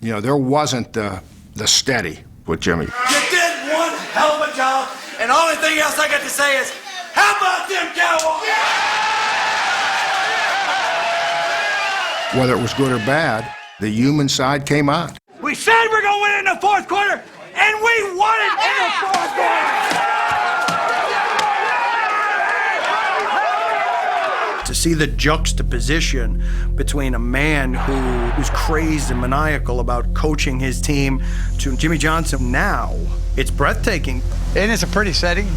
You know, there wasn't the steady with Jimmy. You did one hell of a job, and the only thing else I got to say is, how about them Cowboys? Whether it was good or bad, the human side came out. We said we're going to win in the fourth quarter, and we won it in the fourth quarter! To see the juxtaposition between a man who was crazed and maniacal about coaching his team to Jimmy Johnson now, it's breathtaking. And it's a pretty setting.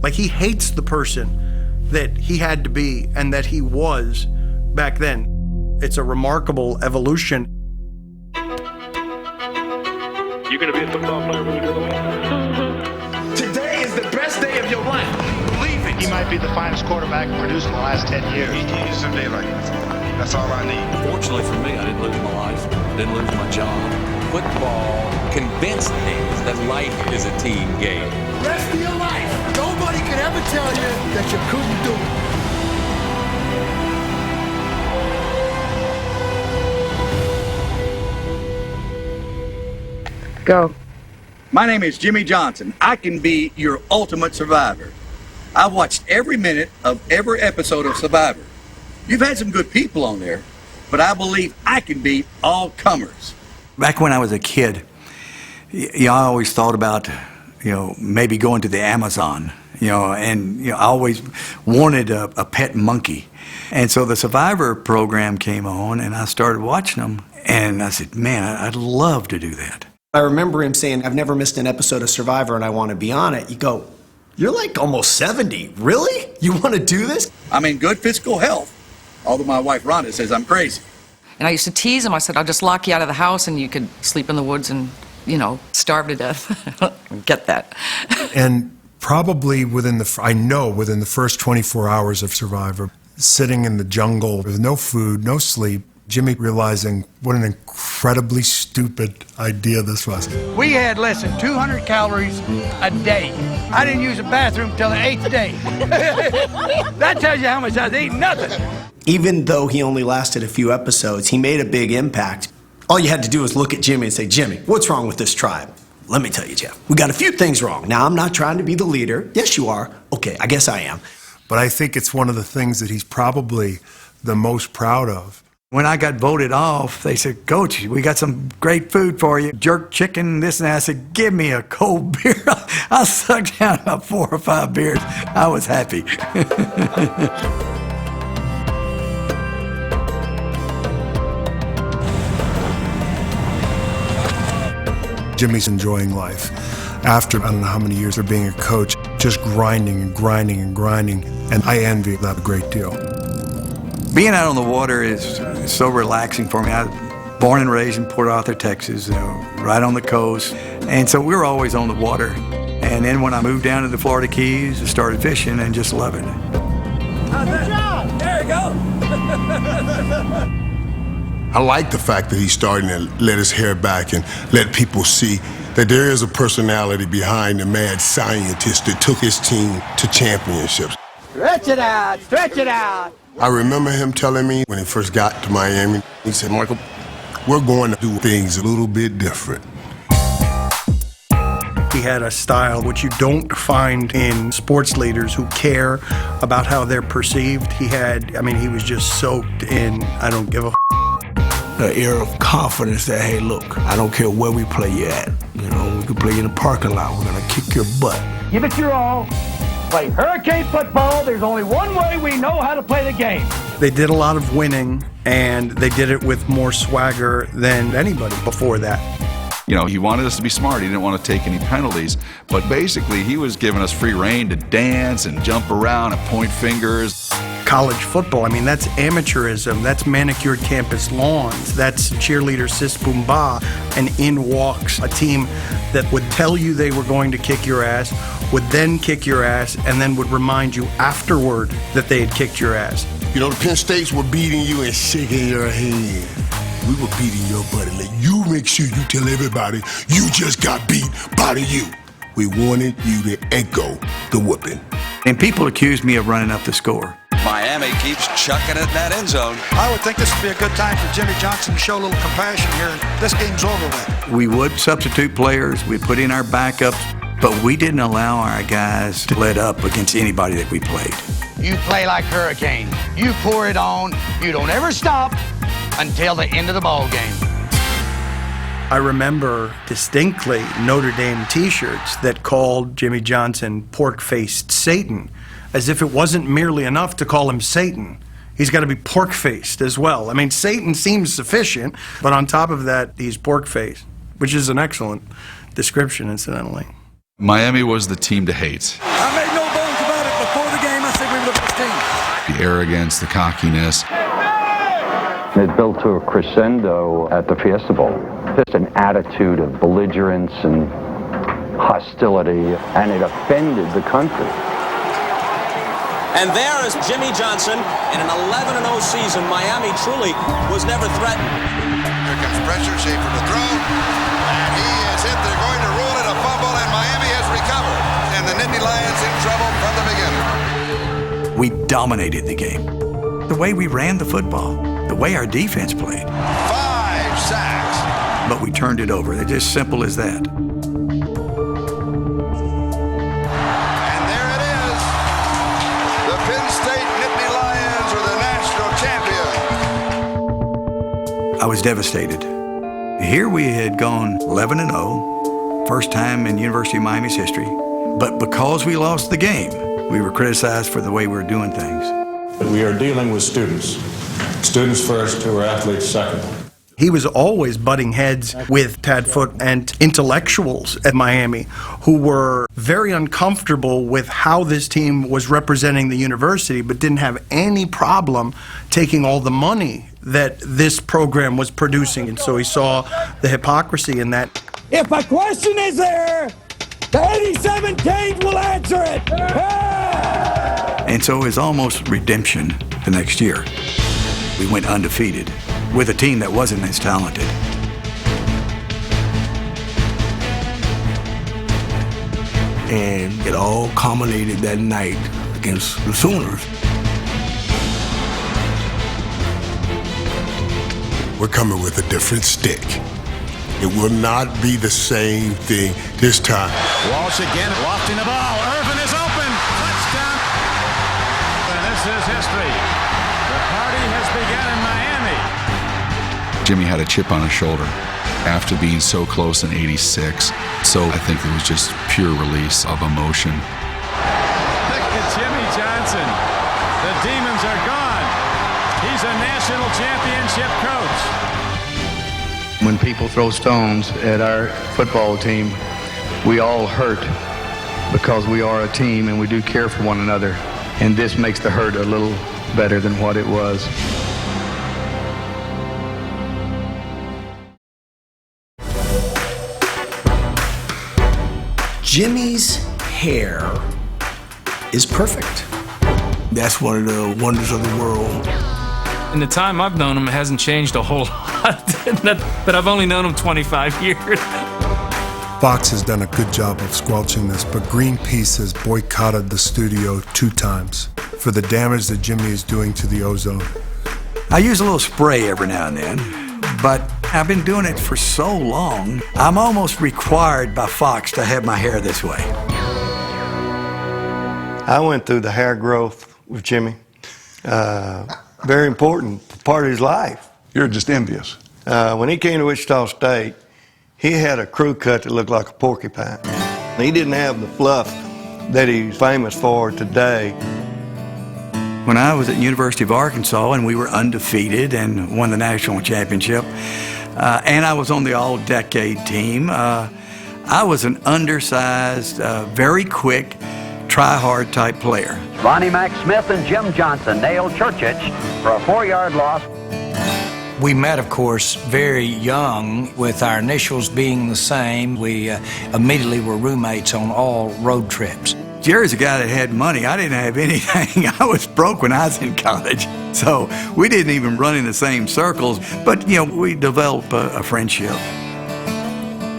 Like, he hates the person that he had to be and that he was back then. It's a remarkable evolution. You're going to be a football player when you grow up. Today is the best day of your life. Believe it. He might be the finest quarterback produced in the last 10 years. Someday like that's all I need. Fortunately for me, I didn't lose my life, didn't lose my job. Football convinced me that life is a team game. Rest of your life, nobody could ever tell you that you couldn't do it. Go. My name is Jimmy Johnson. I can be your ultimate survivor. I've watched every minute of every episode of Survivor. You've had some good people on there, but I believe I can beat all comers. Back when I was a kid, I always thought about, maybe going to the Amazon, and I always wanted a pet monkey. And so the Survivor program came on, and I started watching them, and I said, man, I'd love to do that. I remember him saying, I've never missed an episode of Survivor and I want to be on it. You go, you're like almost 70. Really? You want to do this? I'm in good physical health, although my wife Rhonda says I'm crazy. And I used to tease him. I said, I'll just lock you out of the house and you could sleep in the woods and, starve to death. Get that. And probably within the first 24 hours of Survivor, sitting in the jungle with no food, no sleep, Jimmy realizing what an incredibly stupid idea this was. We had less than 200 calories a day. I didn't use a bathroom till the 8th day. That tells you how much I was eating. Nothing. Even though he only lasted a few episodes, he made a big impact. All you had to do was look at Jimmy and say, Jimmy, what's wrong with this tribe? Let me tell you, Jeff, we got a few things wrong. Now, I'm not trying to be the leader. Yes, you are. Okay, I guess I am. But I think it's one of the things that he's probably the most proud of. When I got voted off, they said, Coach, we got some great food for you. Jerk chicken, this and that. I said, give me a cold beer. I sucked down about 4 or 5 beers. I was happy. Jimmy's enjoying life. After, I don't know how many years of being a coach, just grinding and grinding and grinding. And I envy that a great deal. Being out on the water is so relaxing for me. I was born and raised in Port Arthur, Texas, right on the coast. And so we were always on the water. And then when I moved down to the Florida Keys, I started fishing and just loving it. Good job. There you go. I like the fact that he's starting to let his hair back and let people see that there is a personality behind the mad scientist that took his team to championships. Stretch it out. Stretch it out. I remember him telling me when he first got to Miami, he said, Michael, we're going to do things a little bit different. He had a style which you don't find in sports leaders who care about how they're perceived. He was just soaked in, I don't give a The air of confidence that, hey, look, I don't care where we play you at. We can play you in the parking lot. We're going to kick your butt. Give it your all. Play Hurricane football. There's only one way we know how to play the game. They did a lot of winning, and they did it with more swagger than anybody before that. He wanted us to be smart. He didn't want to take any penalties. But basically, he was giving us free rein to dance and jump around and point fingers. College football, that's amateurism. That's manicured campus lawns. That's cheerleader sis boom ba. And in walks a team that would tell you they were going to kick your ass, would then kick your ass, and then would remind you afterward that they had kicked your ass. The Penn States were beating you and shaking your hand. We were beating your butt and let you make sure you tell everybody you just got beat by the U. We wanted you to echo the whooping. And people accused me of running up the score. Miami keeps chucking it in that end zone. I would think this would be a good time for Jimmy Johnson to show a little compassion here. This game's over with. We would substitute players, we'd put in our backups, but we didn't allow our guys to let up against anybody that we played. You play like Hurricane. You pour it on. You don't ever stop until the end of the ball game. I remember distinctly Notre Dame T-shirts that called Jimmy Johnson pork-faced Satan, as if it wasn't merely enough to call him Satan. He's got to be pork-faced as well. I mean, Satan seems sufficient, but on top of that, he's pork-faced, which is an excellent description, incidentally. Miami was the team to hate. I made no bones about it. Before the game, I said we were the best team. The arrogance, the cockiness. It built to a crescendo at the Fiesta Bowl. Just an attitude of belligerence and hostility, and it offended the country. And there is Jimmy Johnson in an 11-0 season. Miami truly was never threatened. Here comes pressure, Schaefer to throw, and he is hit. They're going to rule it a fumble, and Miami has recovered. And the Nittany Lions in trouble from the beginning. We dominated the game. The way we ran the football, the way our defense played. 5 sacks. But we turned it over. It's just simple as that. I was devastated. Here we had gone 11-0, first time in University of Miami's history, but because we lost the game, we were criticized for the way we were doing things. We are dealing with students. Students first, who are athletes second. He was always butting heads with Tad Foote and intellectuals at Miami who were very uncomfortable with how this team was representing the university, but didn't have any problem taking all the money that this program was producing. And so he saw the hypocrisy in that. If a question is there, the 87 teams will answer it. And so it was almost redemption the next year. We went undefeated with a team that wasn't as talented. And it all culminated that night against the Sooners. We're coming with a different stick. It will not be the same thing this time. Walsh again, lofting the ball. Irvin is open. Touchdown. And this is history. The party has begun in Miami. Jimmy had a chip on his shoulder after being so close in '86. So I think it was just pure release of emotion. Look at Jimmy Johnson. The demons are gone. He's a national championship coach. When people throw stones at our football team, we all hurt because we are a team and we do care for one another. And this makes the hurt a little better than what it was. Jimmy's hair is perfect. That's one of the wonders of the world. In the time I've known him, it hasn't changed a whole lot, but I've only known him 25 years. Fox has done a good job of squelching this, but Greenpeace has boycotted the studio 2 times for the damage that Jimmy is doing to the ozone. I use a little spray every now and then, but I've been doing it for so long, I'm almost required by Fox to have my hair this way. I went through the hair growth with Jimmy. Very important part of his life. You're just envious. When he came to Wichita State, he had a crew cut that looked like a porcupine. He didn't have the fluff that he's famous for today. When I was at University of Arkansas and we were undefeated and won the national championship, and I was on the all-decade team, I was an undersized, very quick, try-hard type player. Lonnie Mack Smith and Jim Johnson nailed Churchich for a 4-yard loss. We met, of course, very young, with our initials being the same. We immediately were roommates on all road trips. Jerry's a guy that had money. I didn't have anything. I was broke when I was in college. So we didn't even run in the same circles. But, you know, we developed a friendship.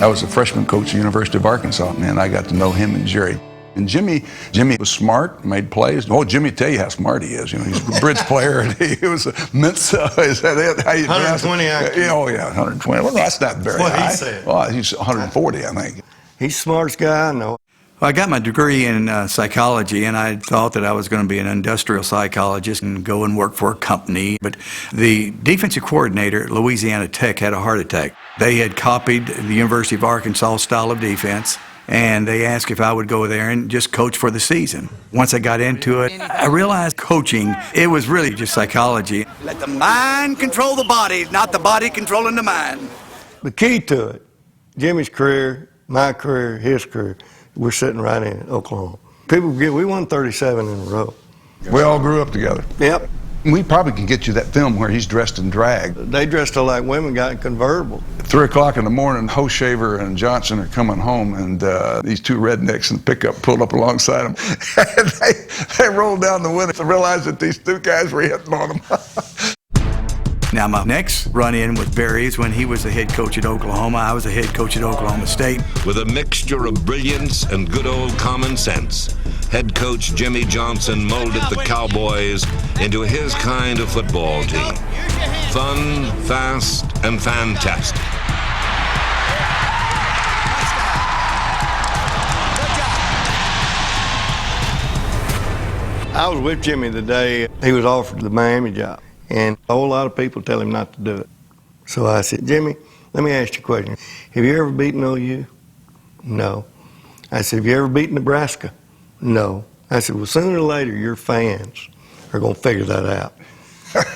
I was a freshman coach at the University of Arkansas, and I got to know him and Jerry. And Jimmy was smart, made plays. Oh, Jimmy, tell you how smart he is. You know, he's a bridge player, and he was a Mensa. Is that it? How you 120 IQ. Oh, yeah, 120. Well, that's not very That's what high. he said. Well, he's 140, I think. He's the smartest guy I know. Well, I got my degree in psychology, and I thought that I was going to be an industrial psychologist and go and work for a company. But the defensive coordinator at Louisiana Tech had a heart attack. They had copied the University of Arkansas style of defense, and they asked if I would go there and just coach for the season. Once I got into it, I realized coaching, it was really just psychology. Let the mind control the body, not the body controlling the mind. The key to it, Jimmy's career, my career, his career, we're sitting right in Oklahoma. People forget we won 37 in a row. We all grew up together. Yep. We probably can get you that film where he's dressed in drag. They dressed up like women, got in convertible. 3 o'clock in the morning, Hoshaver and Johnson are coming home, and these two rednecks in the pickup pulled up alongside them. And they rolled down the window and realized that these two guys were hitting on them. Now, my next run-in with Barry is when he was the head coach at Oklahoma. I was the head coach at Oklahoma State. With a mixture of brilliance and good old common sense, head coach Jimmy Johnson molded the Cowboys into his kind of football team. Fun, fast, and fantastic. I was with Jimmy the day he was offered the Miami job, and a whole lot of people tell him not to do it. So I said, Jimmy, let me ask you a question. Have you ever beaten OU? No. I said, have you ever beaten Nebraska? No. I said, well, sooner or later, your fans are going to figure that out.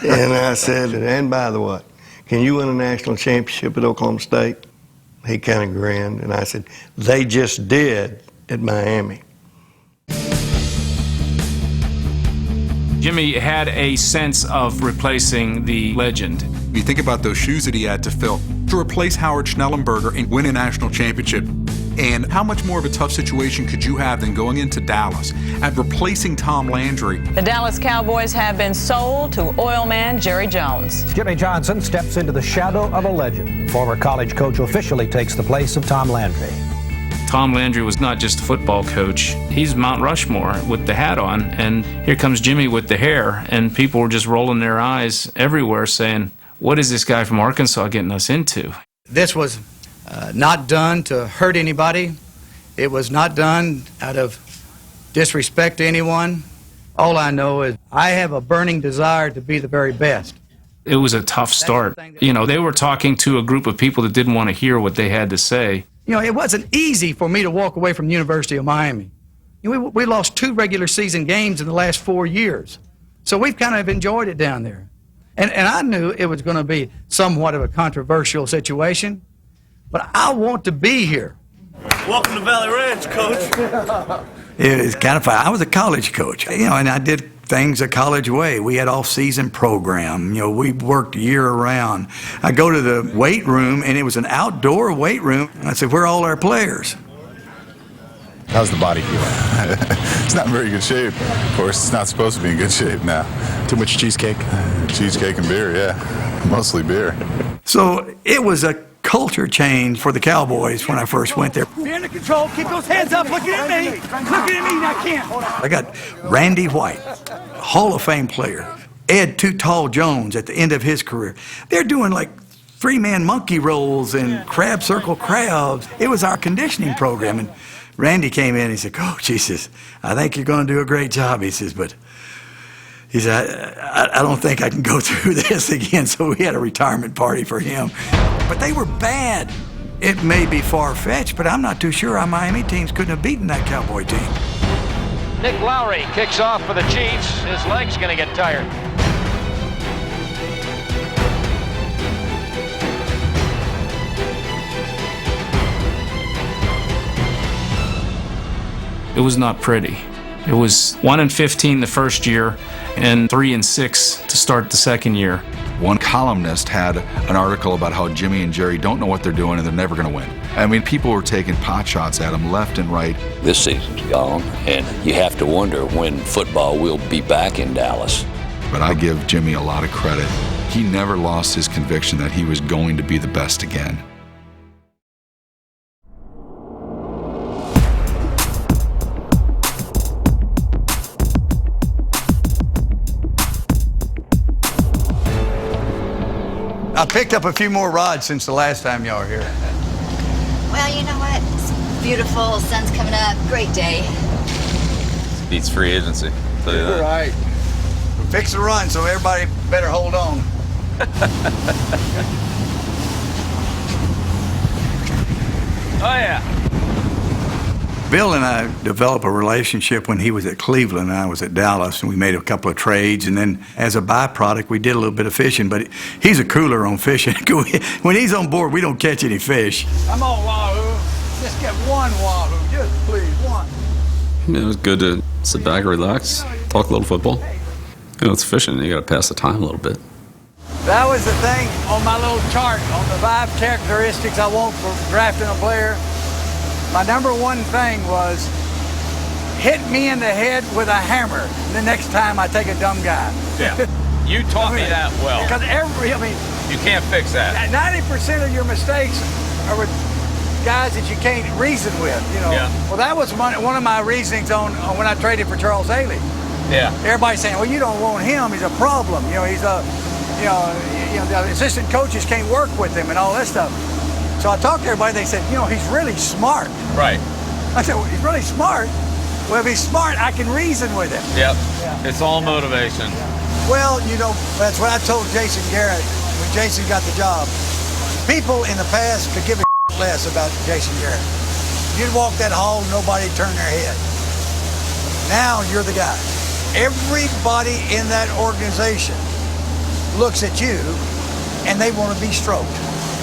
And I said, and by the way, can you win a national championship at Oklahoma State? He kind of grinned, and I said, they just did at Miami. Jimmy had a sense of replacing the legend. You think about those shoes that he had to fill to replace Howard Schnellenberger and win a national championship. And how much more of a tough situation could you have than going into Dallas and replacing Tom Landry? The Dallas Cowboys have been sold to oil man Jerry Jones. Jimmy Johnson steps into the shadow of a legend. Former college coach officially takes the place of Tom Landry. Tom Landry was not just a football coach. He's Mount Rushmore with the hat on, and here comes Jimmy with the hair, and people were just rolling their eyes everywhere saying, what is this guy from Arkansas getting us into? This was not done to hurt anybody. It was not done out of disrespect to anyone. All I know is I have a burning desire to be the very best. It was a tough start. You know, they were talking to a group of people that didn't want to hear what they had to say. You know, it wasn't easy for me to walk away from the University of Miami. You know, we lost 2 regular season games in the last 4 years. So we've kind of enjoyed it down there. And I knew it was going to be somewhat of a controversial situation, but I want to be here. Welcome to Valley Ranch, Coach. It was kind of fun. I was a college coach, you know, and I did things a college way. We had off-season program. You know, we worked year-round. I go to the weight room, and it was an outdoor weight room. I said, where are all our players? How's the body feeling? It's not in very good shape. Of course, it's not supposed to be in good shape now. Too much cheesecake? Cheesecake and beer, yeah. Mostly beer. So it was a culture change for the Cowboys when I first went there. Be under control. Keep those hands up. Looking at me. Looking at me. I can't. I got Randy White, Hall of Fame player. Ed Too Tall Jones at the end of his career. They're doing like 3-man monkey rolls and crab circle crabs. It was our conditioning program. And Randy came in and he said, Coach, he says, I think you're going to do a great job. He says, but he said, I don't think I can go through this again. So we had a retirement party for him. But they were bad. It may be far-fetched, but I'm not too sure our Miami teams couldn't have beaten that Cowboy team. Nick Lowry kicks off for the Chiefs. His leg's going to get tired. It was not pretty. It was 1-15 the first year and 3-6 to start the second year. One columnist had an article about how Jimmy and Jerry don't know what they're doing and they're never going to win. I mean, people were taking pot shots at him left and right. This season's gone, and you have to wonder when football will be back in Dallas. But I give Jimmy a lot of credit. He never lost his conviction that he was going to be the best again. picked up a few more rods since the last time y'all were here. Well, you know what? It's beautiful. Sun's coming up. Great day. Beats free agency. You're right. We're fixing to run, so everybody better hold on. Oh, yeah. Bill and I developed a relationship when he was at Cleveland and I was at Dallas, and we made a couple of trades, and then as a byproduct, we did a little bit of fishing, but he's a cooler on fishing. When he's on board, we don't catch any fish. Come on, Wahoo. Just get one Wahoo. Just please, one. It was good to sit back, relax, talk a little football. You know, it's fishing. You got to pass the time a little bit. That was the thing on my little chart on the 5 characteristics I want for drafting a player. My number one thing was hit me in the head with a hammer the next time I take a dumb guy. Yeah. You taught me that well. Because you can't fix that. 90% of your mistakes are with guys that you can't reason with, you know. Yeah. Well, that was one of my reasonings on when I traded for Charles Haley. Yeah. Everybody's saying, well, you don't want him. He's a problem. You know, he's a, you know, the assistant coaches can't work with him and all that stuff. So I talked to everybody. They said, you know, he's really smart. Right. I said, well, he's really smart. Well, if he's smart, I can reason with him. Yep. Yeah. It's all motivation. Well, you know, that's what I told Jason Garrett when Jason got the job. People in the past could give a less about Jason Garrett. You'd walk that hall, nobody turned their head. Now you're the guy. Everybody in that organization looks at you and they want to be stroked.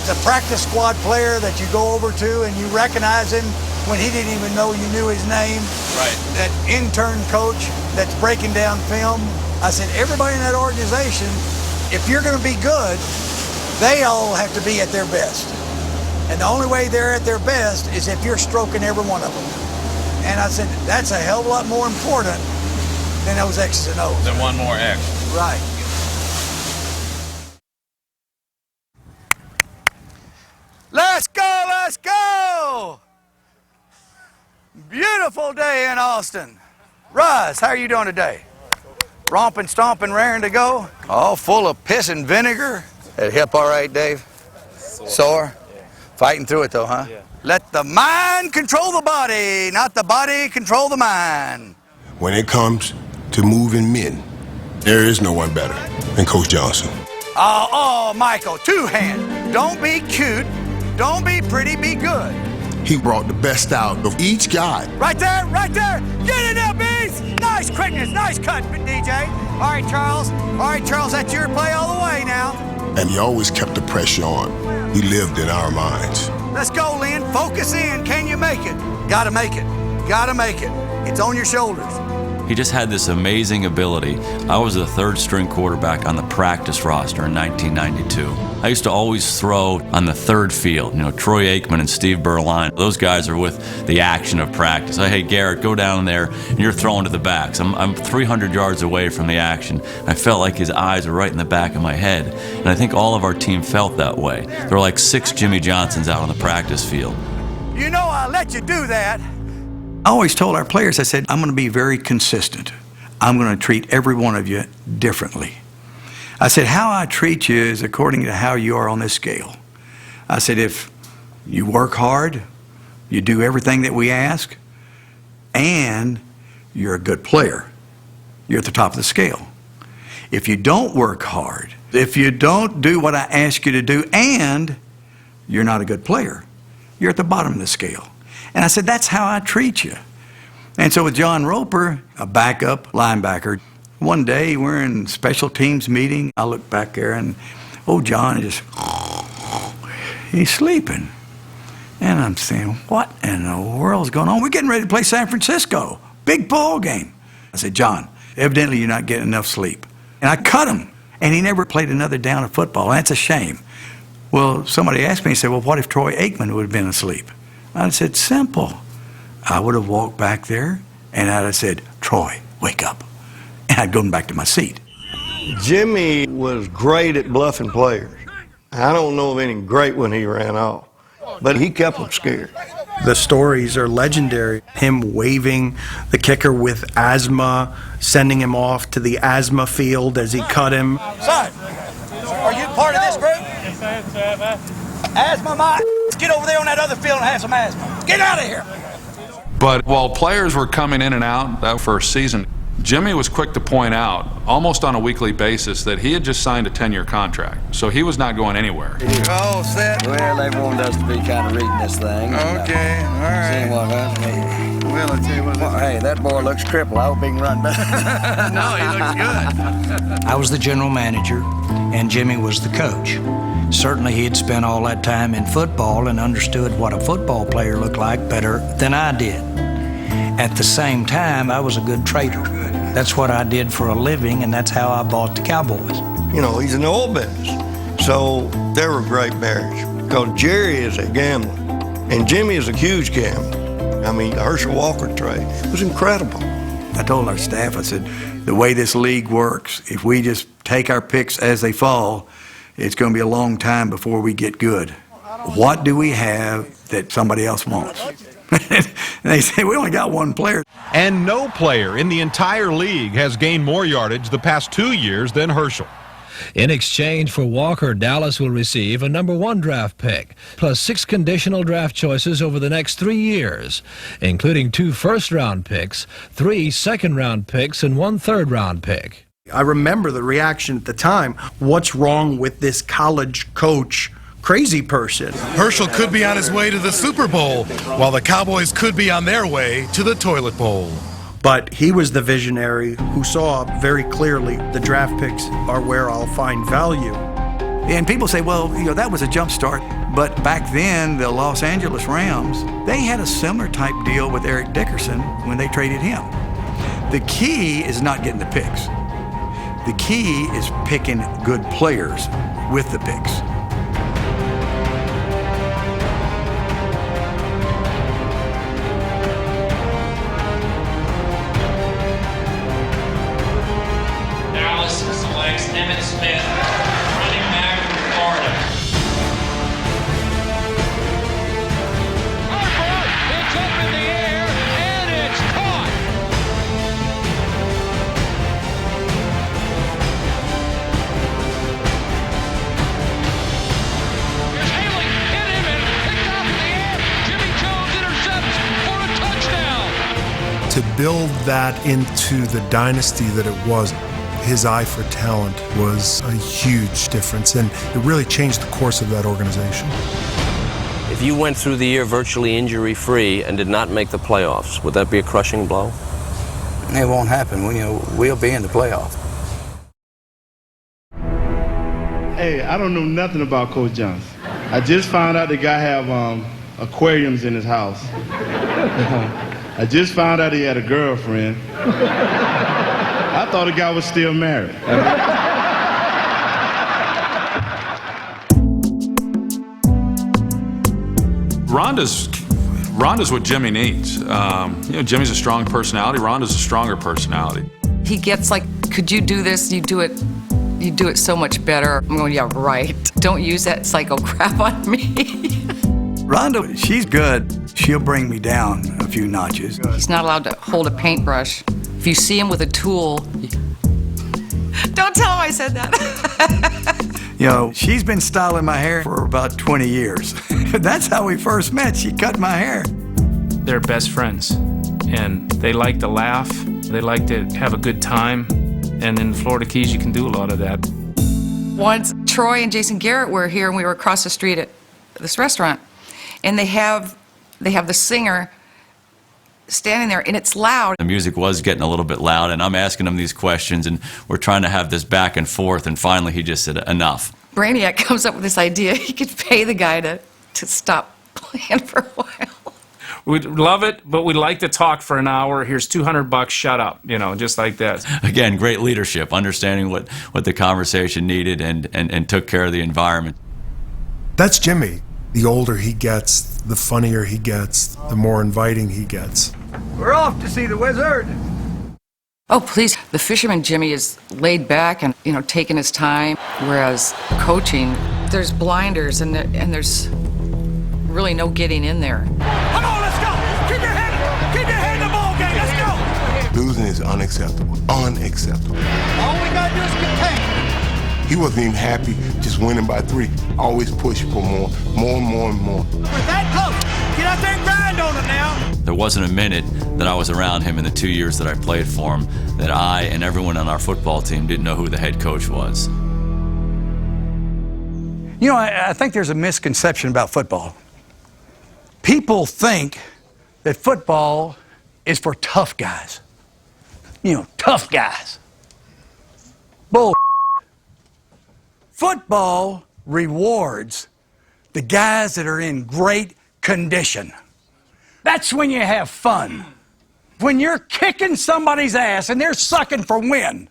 It's a practice squad player that you go over to and you recognize him when he didn't even know you knew his name. Right. That intern coach that's breaking down film. I said, everybody in that organization, if you're going to be good, they all have to be at their best. And the only way they're at their best is if you're stroking every one of them. And I said, that's a hell of a lot more important than those X's and O's. Then one more X. Right. Let's go, let's go! Beautiful day in Austin. Russ, how are you doing today? Romping, stomping, raring to go? All full of piss and vinegar. That hip all right, Dave? Sore? Fighting through it though, huh? Yeah. Let the mind control the body, not the body control the mind. When it comes to moving men, there is no one better than Coach Johnson. Oh, Michael, 2 hands. Don't be cute. Don't be pretty, be good. He brought the best out of each guy. Right there, right there. Get in there, Bees. Nice quickness, nice cut, DJ. All right, Charles, that's your play all the way now. And he always kept the pressure on. He lived in our minds. Let's go, Lynn. Focus in. Can you make it? Gotta make it. Gotta make it. It's on your shoulders. He just had this amazing ability. I was the 3rd string quarterback on the practice roster in 1992. I used to always throw on the 3rd field. You know, Troy Aikman and Steve Berline, those guys are with the action of practice. Hey, Garrett, go down there, and you're throwing to the backs. I'm 300 yards away from the action. I felt like his eyes were right in the back of my head. And I think all of our team felt that way. There were like 6 Jimmy Johnsons out on the practice field. You know I let you do that. I always told our players, I said, I'm going to be very consistent. I'm going to treat every one of you differently. I said, how I treat you is according to how you are on this scale. I said, if you work hard, you do everything that we ask, and you're a good player, you're at the top of the scale. If you don't work hard, if you don't do what I ask you to do, and you're not a good player, you're at the bottom of the scale. And I said, that's how I treat you. And so with John Roper, a backup linebacker, one day we're in special teams meeting. I look back there and, John is he's sleeping. And I'm saying, what in the world is going on? We're getting ready to play San Francisco. Big ball game. I said, John, evidently you're not getting enough sleep. And I cut him. And he never played another down of football. That's a shame. Well, somebody asked me, he said, well, what if Troy Aikman would have been asleep? I said, simple. I would have walked back there and I'd have said, Troy, wake up. And I'd gone back to my seat. Jimmy was great at bluffing players. I don't know of any great when he ran off, but he kept them scared. The stories are legendary. Him waving the kicker with asthma, sending him off to the asthma field as he cut him. Son, are you part of this group? Asthma, my get over there on that other field and have some asthma. Get out of here. But while players were coming in and out that first season, Jimmy was quick to point out, almost on a weekly basis, that he had just signed a 10-year contract, so he was not going anywhere. All set. Well, they wanted us to be kind of reading this thing. Okay, all right. Seeing what Well, I'll tell you what. well, hey, that boy looks crippled. I hope he can run better. No, he looks good. I was the general manager, and Jimmy was the coach. Certainly, he had spent all that time in football and understood what a football player looked like better than I did. At the same time, I was a good trader. That's what I did for a living, and that's how I bought the Cowboys. You know, he's in the oil business. So they were a great marriage. Because Jerry is a gambler, and Jimmy is a huge gambler. I mean, the Herschel Walker trade was incredible. I told our staff, I said, the way this league works, if we just take our picks as they fall, it's going to be a long time before we get good. What do we have that somebody else wants? And they say, we only got one player. And no player in the entire league has gained more yardage the past 2 years than Herschel. In exchange for Walker, Dallas will receive a #1 draft pick, plus 6 conditional draft choices over the next 3 years, including 2 first-round picks, 3 second-round picks, and 1 third-round pick. I remember the reaction at the time. What's wrong with this college coach crazy person? Herschel could be on his way to the Super Bowl, while the Cowboys could be on their way to the toilet bowl. But he was the visionary who saw very clearly the draft picks are where I'll find value. And people say, well, you know, that was a jump start. But back then, the Los Angeles Rams, they had a similar type deal with Eric Dickerson when they traded him. The key is not getting the picks. The key is picking good players with the picks. Dallas selects Emmitt Smith, running back from Florida. It's up in the air, and it's caught. Here's Haley, hit him and picked off in the air. Jimmy Jones intercepts for a touchdown. To build that into the dynasty that it was, his eye for talent was a huge difference, and it really changed the course of that organization. If you went through the year virtually injury-free and did not make the playoffs, would that be a crushing blow? It won't happen. We'll be in the playoffs. Hey, I don't know nothing about Coach Johnson. I just found out the guy have aquariums in his house. I just found out he had a girlfriend. I thought the guy was still married. Rhonda's what Jimmy needs. Jimmy's a strong personality. Rhonda's a stronger personality. He gets like, could you do this? You do it so much better. I'm going, yeah, right. Don't use that psycho crap on me. Rhonda, she's good. She'll bring me down a few notches. He's not allowed to hold a paintbrush. If you see him with a tool, don't tell him I said that. You know, she's been styling my hair for about 20 years. That's how we first met. She cut my hair. They're best friends, and they like to laugh. They like to have a good time, and in Florida Keys, you can do a lot of that. Once, Troy and Jason Garrett were here, and we were across the street at this restaurant, and they have the singer standing there, and it's loud. The music was getting a little bit loud, and I'm asking him these questions, and we're trying to have this back and forth, and finally he just said, enough. Brainiac comes up with this idea. He could pay the guy to stop playing for a while. We'd love it, but we'd like to talk for an hour. Here's $200, shut up, just like that. Again, great leadership, understanding what the conversation needed and took care of the environment. That's Jimmy. The older he gets, the funnier he gets, the more inviting he gets. We're off to see the wizard. Oh, please. The fisherman Jimmy is laid back and, taking his time, whereas coaching, there's blinders and there's really no getting in there. Come on, let's go. Keep your head in the ball game. Let's go. Losing is unacceptable. Unacceptable. All we got to do is contain. He wasn't even happy just winning by 3. Always push for more and more. We're that close. Get out there and grind on it now. There wasn't a minute that I was around him in the 2 years that I played for him that I and everyone on our football team didn't know who the head coach was. You know, I think there's a misconception about football. People think that football is for tough guys. You know, tough guys. Bull. Football rewards the guys that are in great condition. That's when you have fun. When you're kicking somebody's ass and they're sucking for win.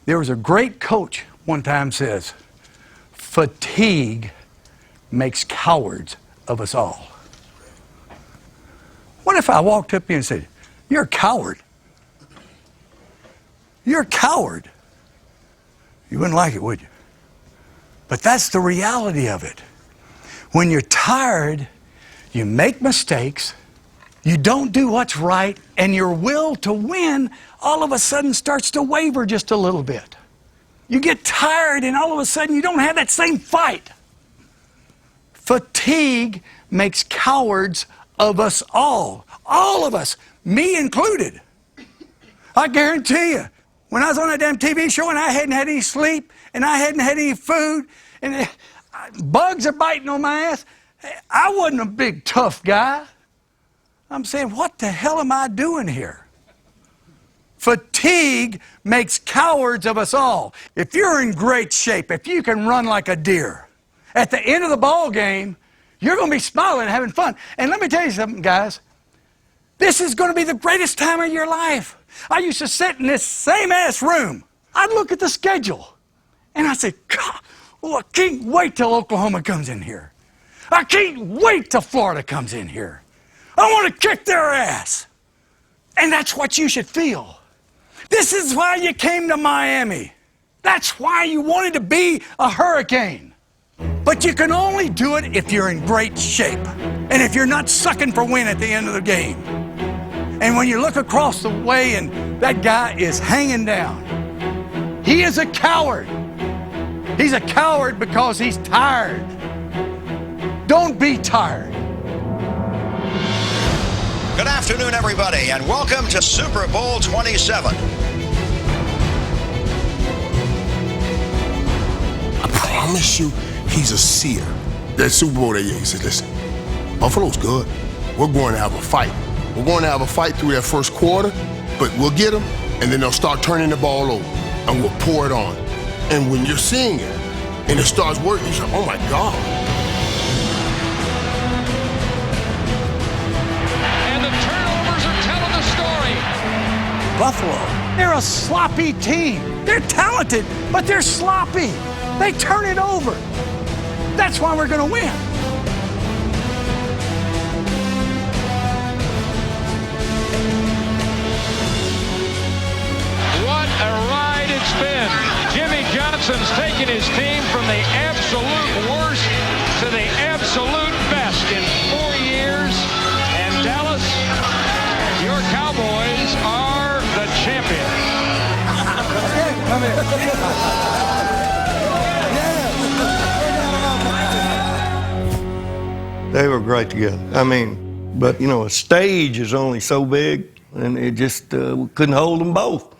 There was a great coach one time says, fatigue makes cowards of us all. What if I walked up to you and said, you're a coward? You're a coward. You wouldn't like it, would you? But that's the reality of it. When you're tired, you make mistakes, you don't do what's right, and your will to win all of a sudden starts to waver just a little bit. You get tired, and all of a sudden you don't have that same fight. Fatigue makes cowards of us all of us, me included. I guarantee you, when I was on that damn TV show and I hadn't had any sleep and I hadn't had any food and bugs are biting on my ass, I wasn't a big tough guy. I'm saying, what the hell am I doing here? Fatigue makes cowards of us all. If you're in great shape, if you can run like a deer, at the end of the ball game, you're going to be smiling and having fun. And let me tell you something, guys. This is going to be the greatest time of your life. I used to sit in this same ass room. I'd look at the schedule, and I'd say, God, I can't wait till Oklahoma comes in here. I can't wait till Florida comes in here. I want to kick their ass. And that's what you should feel. This is why you came to Miami. That's why you wanted to be a Hurricane. But you can only do it if you're in great shape and if you're not sucking for win at the end of the game. And when you look across the way and that guy is hanging down, he is a coward. He's a coward because he's tired. Don't be tired. Good afternoon, everybody, and welcome to Super Bowl 27. I promise you, he's a seer. That Super Bowl that year, he said, listen, Buffalo's good. We're going to have a fight. We're going to have a fight through that first quarter, but we'll get them, and then they'll start turning the ball over, and we'll pour it on. And when you're seeing it, and it starts working, you say, oh, my God. And the turnovers are telling the story. Buffalo, they're a sloppy team. They're talented, but they're sloppy. They turn it over. That's why we're going to win. What a ride it's been. Jimmy Johnson's taken his team from the absolute worst to the absolute best in 4 years. And Dallas, your Cowboys are the champions. Come here. They were great together. I mean, but, you know, a stage is only so big, and it just couldn't hold them both.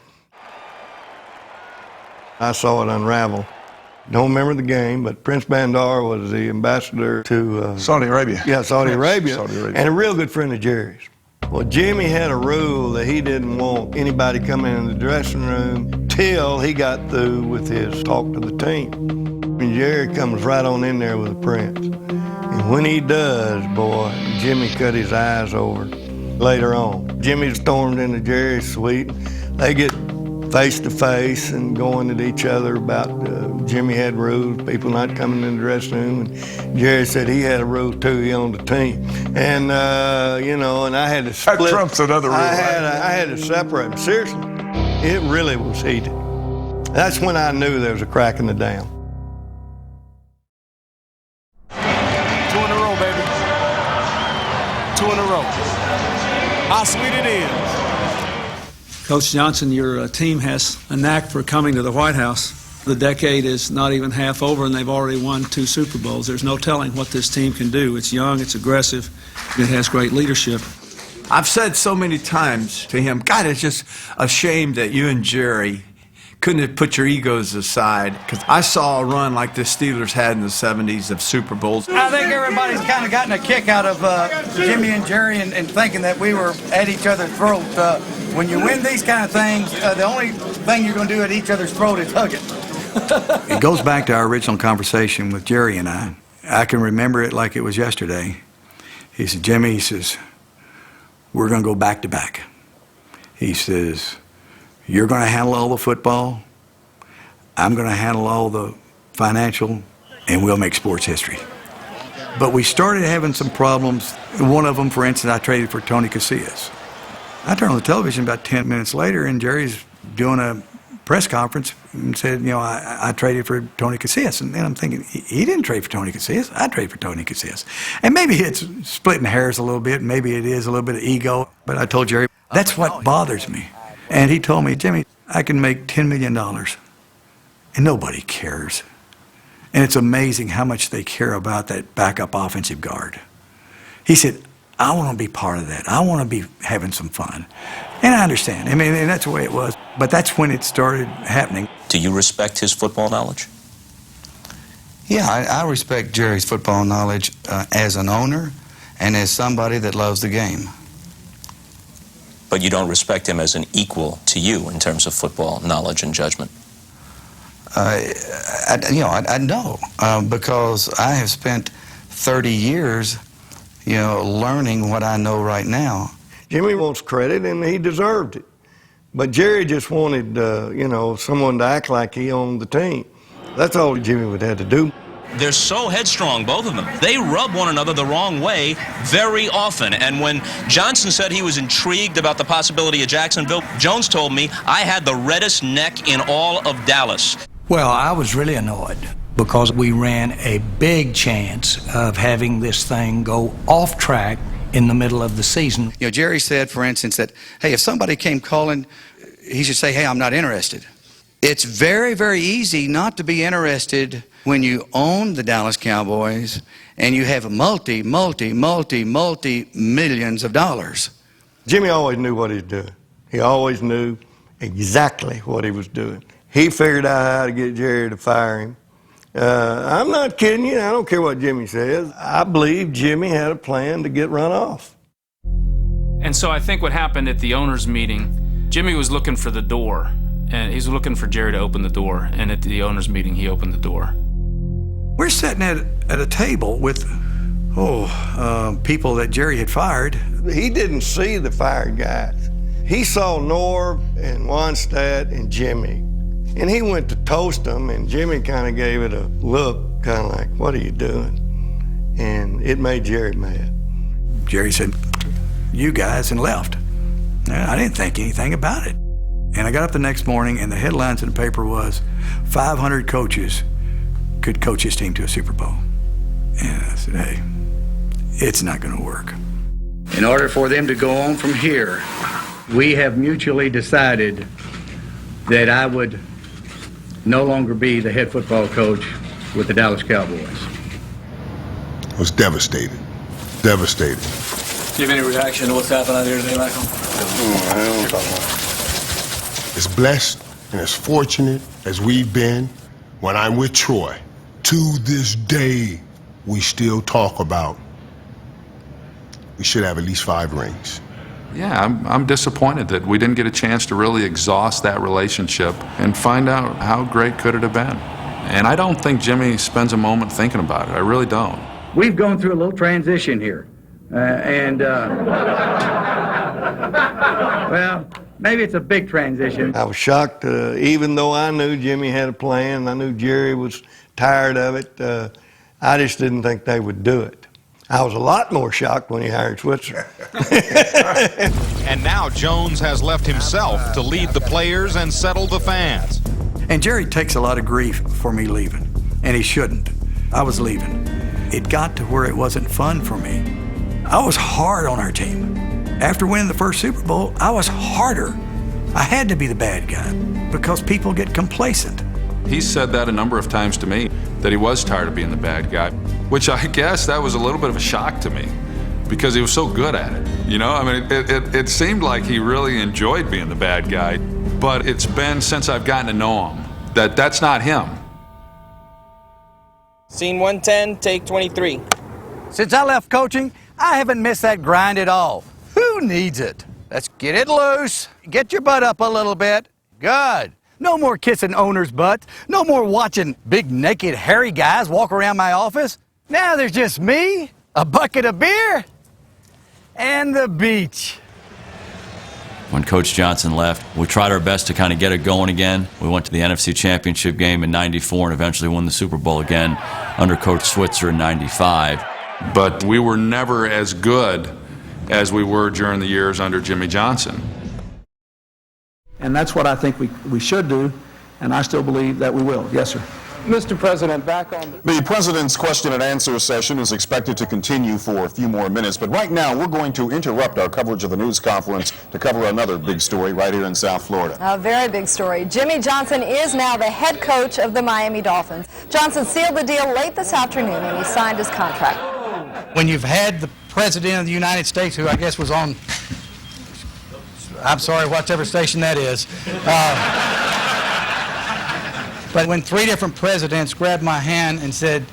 I saw it unravel. Don't remember the game, but Prince Bandar was the ambassador to... Saudi Arabia. Yeah, Saudi Arabia. Saudi Arabia. And a real good friend of Jerry's. Well, Jimmy had a rule that he didn't want anybody coming in the dressing room till he got through with his talk to the team. And Jerry comes right on in there with the Prince. And when he does, boy, Jimmy cut his eyes over later on. Jimmy stormed into Jerry's suite. They get face to face and going at each other about Jimmy had rules, people not coming in the dressing room. And Jerry said he had a rule too, he owned the team. And, you know, and I had to split. That trumps another rule. I had to separate them. Seriously, it really was heated. That's when I knew there was a crack in the dam. 2 in a row, baby. 2 in a row. How sweet it is. Coach Johnson, your team has a knack for coming to the White House The decade is not even half over, and they've already won 2 Super Bowls. There's no telling what this team can do. It's young, it's aggressive, and it has great leadership. I've said so many times to him, God, it's just a shame that you and Jerry couldn't have put your egos aside, because I saw a run like the Steelers had in the 70s of Super Bowls. I think everybody's kind of gotten a kick out of Jimmy and Jerry and thinking that we were at each other's throat. When you win these kind of things, the only thing you're going to do at each other's throat is hug it. It goes back to our original conversation with Jerry and I. I can remember it like it was yesterday. He said, Jimmy, he says, we're going to go back to back. He says, you're going to handle all the football, I'm going to handle all the financial, and we'll make sports history. But we started having some problems. One of them, for instance, I traded for Tony Casillas. I turned on the television about 10 minutes later, and Jerry's doing a press conference and said, you know, I traded for Tony Casillas. And then I'm thinking, he didn't trade for Tony Casillas. I traded for Tony Casillas. And maybe it's splitting hairs a little bit. Maybe it is a little bit of ego. But I told Jerry, that's what bothers me. And he told me, Jimmy, I can make $10 million. And nobody cares. And it's amazing how much they care about that backup offensive guard. He said, I want to be part of that. I want to be having some fun. And I understand. I mean, and that's the way it was. But that's when it started happening. Do you respect his football knowledge? Yeah, I respect Jerry's football knowledge as an owner and as somebody that loves the game. But you don't respect him as an equal to you in terms of football knowledge and judgment? I know, because I have spent 30 years, learning what I know right now. Jimmy wants credit, and he deserved it. But Jerry just wanted, someone to act like he owned the team. That's all Jimmy would have to do. They're so headstrong, both of them. They rub one another the wrong way very often. And when Johnson said he was intrigued about the possibility of Jacksonville, Jones told me I had the reddest neck in all of Dallas. Well, I was really annoyed because we ran a big chance of having this thing go off track in the middle of the season. Jerry said, for instance, that, hey, if somebody came calling, he should say, hey, I'm not interested. It's very, very easy not to be interested when you own the Dallas Cowboys and you have multi-millions of dollars. Jimmy always knew what he was doing. He always knew exactly what he was doing. He figured out how to get Jerry to fire him. I'm not kidding you. I don't care what Jimmy says. I believe Jimmy had a plan to get run off. And so I think what happened at the owners' meeting, Jimmy was looking for the door. And he's looking for Jerry to open the door. And at the owners' meeting, he opened the door. We're sitting at a table with, people that Jerry had fired. He didn't see the fired guys. He saw Norv and Wannstedt and Jimmy. And he went to toast them, and Jimmy kind of gave it a look, kind of like, what are you doing? And it made Jerry mad. Jerry said, you guys, and left. I didn't think anything about it. And I got up the next morning, and the headlines in the paper was 500 coaches could coach his team to a Super Bowl. And I said, hey, it's not going to work. In order for them to go on from here, we have mutually decided that I would no longer be the head football coach with the Dallas Cowboys. I was devastated. Devastated. Do you have any reaction to what's happened out here today, Michael? As blessed and as fortunate as we've been when I'm with Troy, to this day, we still talk about we should have at least 5 rings. Yeah, I'm disappointed that we didn't get a chance to really exhaust that relationship and find out how great could it have been. And I don't think Jimmy spends a moment thinking about it. I really don't. We've gone through a little transition here. Well, maybe it's a big transition. I was shocked, even though I knew Jimmy had a plan, I knew Jerry was tired of it, I just didn't think they would do it. I was a lot more shocked when he hired Switzer. And now Jones has left himself to lead the players and settle the fans. And Jerry takes a lot of grief for me leaving, and he shouldn't. I was leaving. It got to where it wasn't fun for me. I was hard on our team. After winning the first Super Bowl, I was harder. I had to be the bad guy because people get complacent. He said that a number of times to me, that he was tired of being the bad guy, which I guess that was a little bit of a shock to me because he was so good at it. You know, I mean, it seemed like he really enjoyed being the bad guy, but it's been since I've gotten to know him that that's not him. Scene 110, take 23. Since I left coaching, I haven't missed that grind at all. Who needs it? Let's get it loose. Get your butt up a little bit. Good. No more kissing owners' butts. No more watching big, naked, hairy guys walk around my office. Now there's just me, a bucket of beer, and the beach. When Coach Johnson left, we tried our best to kind of get it going again. We went to the NFC Championship game in '94 and eventually won the Super Bowl again under Coach Switzer in '95. But we were never as good as we were during the years under Jimmy Johnson. And that's what I think we should do, and I still believe that we will. Yes, sir. Mr. President, back on the President's question and answer session is expected to continue for a few more minutes, but right now we're going to interrupt our coverage of the news conference to cover another big story right here in South Florida. A very big story. Jimmy Johnson is now the head coach of the Miami Dolphins. Johnson sealed the deal late this afternoon when he signed his contract. When you've had the President of the United States, who I guess was on, I'm sorry, whatever station that is, but when 3 different presidents grabbed my hand and said,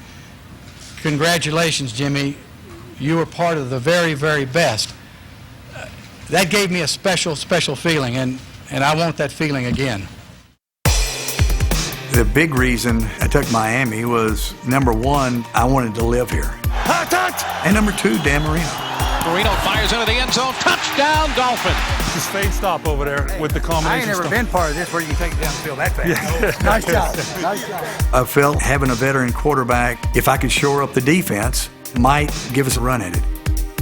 "Congratulations, Jimmy, you were part of the very, very best," that gave me a special, special feeling, and I want that feeling again. The big reason I took Miami was, number one, I wanted to live here. And number two, Dan Marino. Marino fires into the end zone. Touchdown, Dolphins. Just fade stop over there with the combination. I ain't never been part of this where you can take it downfield that fast. Yeah. Nice job. Nice job. I felt having a veteran quarterback, if I could shore up the defense, might give us a run at it.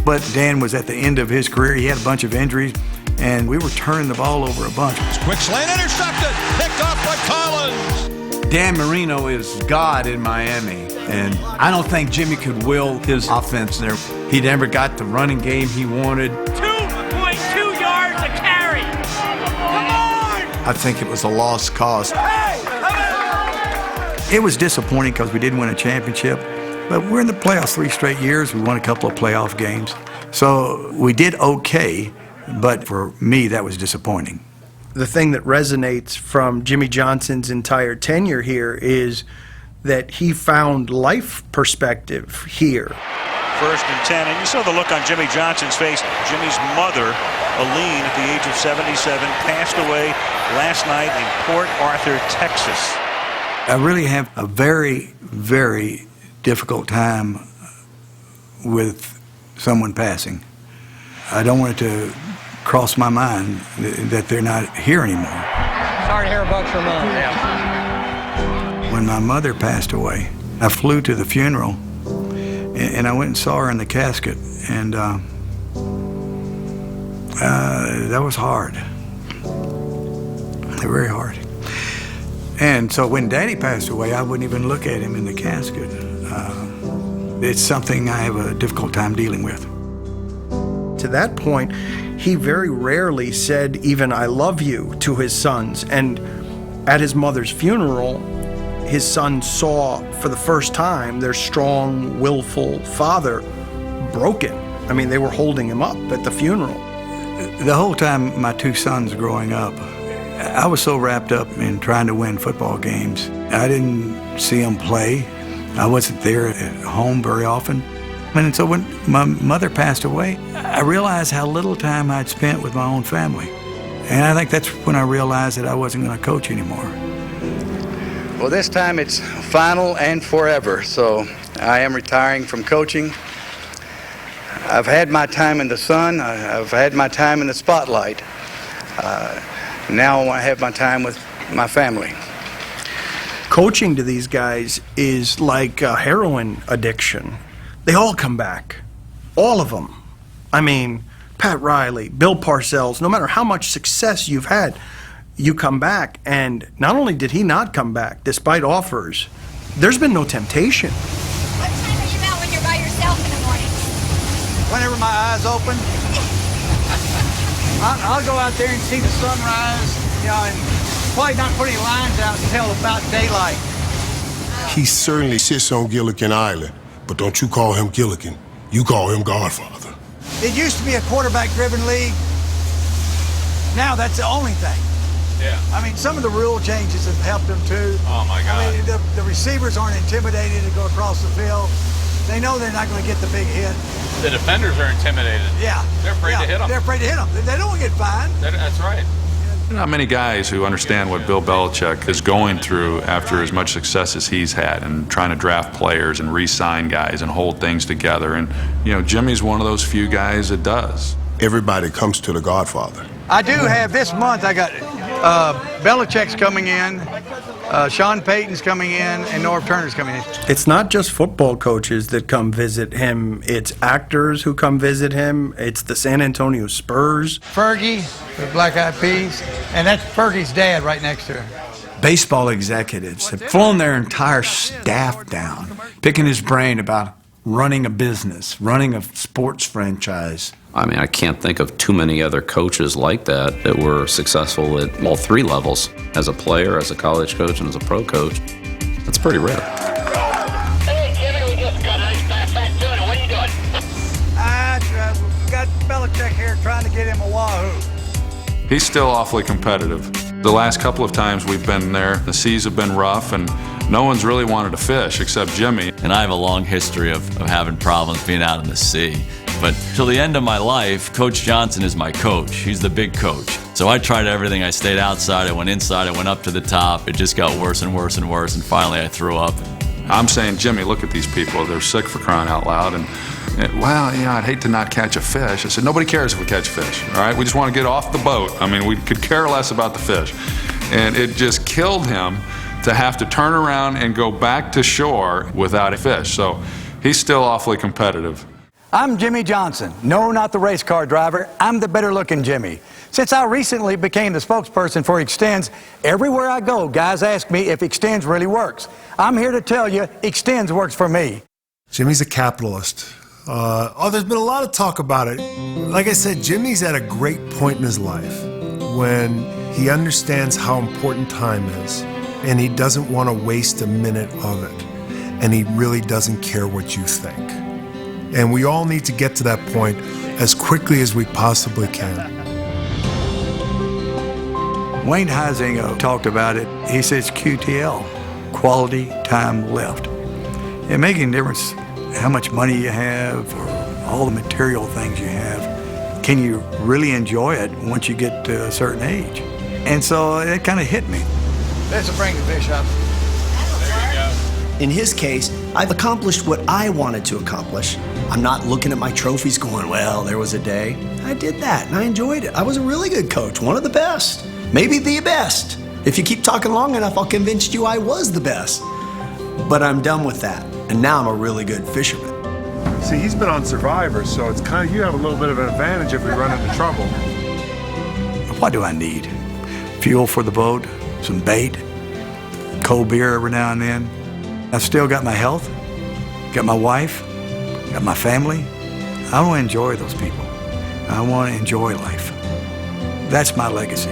But Dan was at the end of his career. He had a bunch of injuries, and we were turning the ball over a bunch. Quick slant intercepted. Picked off by Collins. Dan Marino is God in Miami, and I don't think Jimmy could will his offense there. He never got the running game he wanted. 2.2 yards a carry. Come on! I think it was a lost cause. It was disappointing because we didn't win a championship, but we're in the playoffs 3 straight years. We won a couple of playoff games. So we did okay, but for me, that was disappointing. The thing that resonates from Jimmy Johnson's entire tenure here is that he found life perspective here. 1st and 10, and you saw the look on Jimmy Johnson's face. Jimmy's mother, Aline, at the age of 77, passed away last night in Port Arthur, Texas. I really have a very, very difficult time with someone passing. I don't want it to cross my mind that they're not here anymore. Sorry to hear about your mom. Yeah. When my mother passed away, I flew to the funeral, and I went and saw her in the casket, and that was hard. Very hard. And so when Daddy passed away, I wouldn't even look at him in the casket. It's something I have a difficult time dealing with. To that point, he very rarely said even "I love you" to his sons. And at his mother's funeral, his sons saw for the first time their strong, willful father broken. I mean, they were holding him up at the funeral. The whole time my 2 sons growing up, I was so wrapped up in trying to win football games. I didn't see them play. I wasn't there at home very often. And so when my mother passed away, I realized how little time I'd spent with my own family. And I think that's when I realized that I wasn't going to coach anymore. Well, this time it's final and forever, so I am retiring from coaching. I've had my time in the sun. I've had my time in the spotlight. Now I have my time with my family. Coaching to these guys is like a heroin addiction. They all come back. All of them. I mean, Pat Riley, Bill Parcells, no matter how much success you've had, you come back. And not only did he not come back, despite offers, there's been no temptation. What time are you out when you're by yourself in the morning? Whenever my eyes open, I'll go out there and see the sunrise, you know, and Why not put any lines out until about daylight? He certainly sits on Gilligan Island, but don't you call him Gilligan. You call him Godfather. It used to be a quarterback-driven league. Now that's the only thing. Yeah. I mean, some of the rule changes have helped them too. Oh my God. I mean, the receivers aren't intimidated to go across the field. They know they're not going to get the big hit. The defenders are intimidated. Yeah. They're afraid to hit them. They're afraid to hit them. They don't want to get fined. That's right. Not many guys who understand what Bill Belichick is going through after as much success as he's had and trying to draft players and re-sign guys and hold things together. And, you know, Jimmy's one of those few guys that does. Everybody comes to the Godfather. I do have this month, I got Belichick's coming in, Sean Payton's coming in, and Norv Turner's coming in. It's not just football coaches that come visit him. It's actors who come visit him. It's the San Antonio Spurs. Fergie, the Black Eyed Peas, and that's Fergie's dad right next to her. Baseball executives have flown their entire staff down, picking his brain about running a business, running a sports franchise. I mean, I can't think of too many other coaches like that were successful at all three levels, as a player, as a college coach, and as a pro coach. That's pretty rare. Hey, Jimmy, we just got a nice fat tuna. What are you doing? I got Belichick here trying to get him a wahoo. He's still awfully competitive. The last couple of times we've been there, the seas have been rough, and no one's really wanted to fish except Jimmy. And I have a long history of having problems being out in the sea. But till the end of my life, Coach Johnson is my coach. He's the big coach. So I tried everything. I stayed outside, I went inside, I went up to the top. It just got worse and worse and worse, and finally I threw up. I'm saying, Jimmy, look at these people. They're sick for crying out loud. And well, you know, I'd hate to not catch a fish. I said, nobody cares if we catch fish, all right? We just want to get off the boat. I mean, we could care less about the fish. And it just killed him to have to turn around and go back to shore without a fish. So he's still awfully competitive. I'm Jimmy Johnson. No, not the race car driver. I'm the better-looking Jimmy. Since I recently became the spokesperson for Extends, everywhere I go, guys ask me if Extends really works. I'm here to tell you, Extends works for me. Jimmy's a capitalist. There's been a lot of talk about it. Like I said, Jimmy's at a great point in his life when he understands how important time is, and he doesn't want to waste a minute of it, and he really doesn't care what you think. And we all need to get to that point as quickly as we possibly can. Wayne Huizenga talked about it. He says QTL, quality time left. It makes a difference how much money you have or all the material things you have. Can you really enjoy it once you get to a certain age? And so it kind of hit me. Let's bring the fish up. In his case, I've accomplished what I wanted to accomplish. I'm not looking at my trophies going, well, there was a day. I did that and I enjoyed it. I was a really good coach, one of the best, maybe the best. If you keep talking long enough, I'll convince you I was the best. But I'm done with that, and now I'm a really good fisherman. See, he's been on Survivor, so it's kind of, you have a little bit of an advantage if we run into trouble. What do I need? Fuel for the boat, some bait, cold beer every now and then. I've still got my health, got my wife, got my family. I want to enjoy those people. I want to enjoy life. That's my legacy.